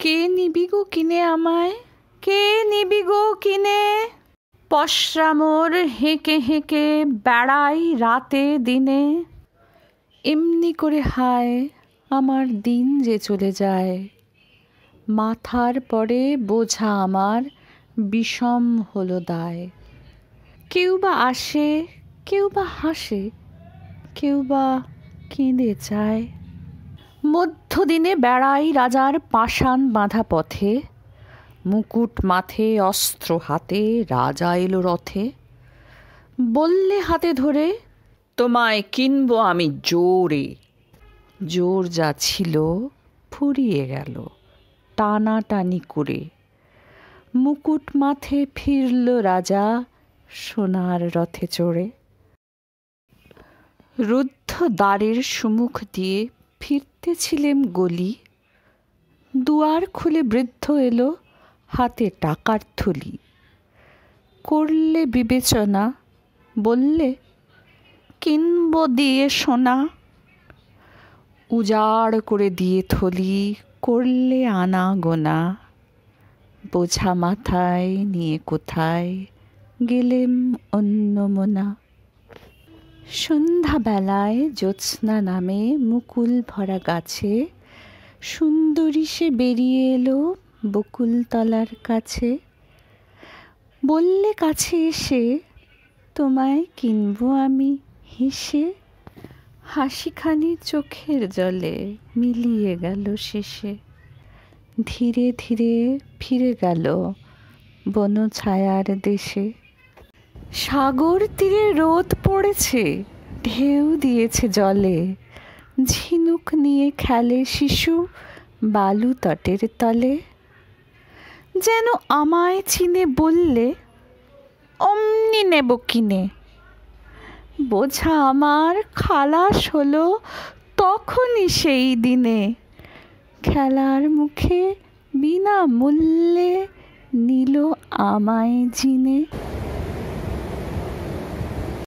কে নিবি গো কিনে আমায়, কে নিবি গো কিনে? পশরা মোর হেঁকে হেঁকে বেড়াই রাতে দিনে। এমনি করে হায় আমার দিন যে চলে যায়। মাথার পরে বোঝা আমার বিষম হলো দায়। কেউ বা আসে, কেউ বা হাসে, কেউ বা কেঁদে চায়। মধ্যদিনে বেড়াই রাজার পাষাণ বাঁধা পথে। মুকুট মাথে অস্ত্র হাতে রাজা এলো রথে। বললে হাতে ধরে, তোমায় কিনবো আমি জোরে। জোর যা ছিল ফুরিয়ে গেল টানাটানি করে। মুকুট মাথে ফিরল রাজা সোনার রথে চড়ে। রুদ্ধ দ্বারের সম্মুখ দিয়ে ফিরতেছিলেম গলি। দুয়ার খুলে বৃদ্ধ এলো হাতে টাকার থলি। করলে বিবেচনা, বললে কিনবো দিয়ে সোনা। উজাড় করে দিয়ে থলি করলে আনা গোনা। বোঝা মাথায় নিয়ে কোথায় গেলেম অন্যমনা। সন্ধ্যাবেলায় জ্যোৎস্না নামে মুকুল ভরা গাছে সুন্দরী সে বেরিয়ে এলো বকুলতলার কাছে। বললে কাছে এসে, তোমায় কিনবো আমি হেসে। হাসিখানি চোখের জলে মিলিয়ে গেল শেষে। ধীরে ধীরে ফিরে গেল বন ছায়ার দেশে। সাগর তীরে রোদ পড়েছে, ঢেউ দিয়েছে জলে। ঝিনুক নিয়ে খেলে শিশু বালু তটের তলে। যেন আমায় চিনে বললে, অমনি নেব কিনে। বোঝা আমার খালাস হলো তখনই সেই দিনে। খেলার মুখে বিনা মূল্যে নিল আমায় জিনে।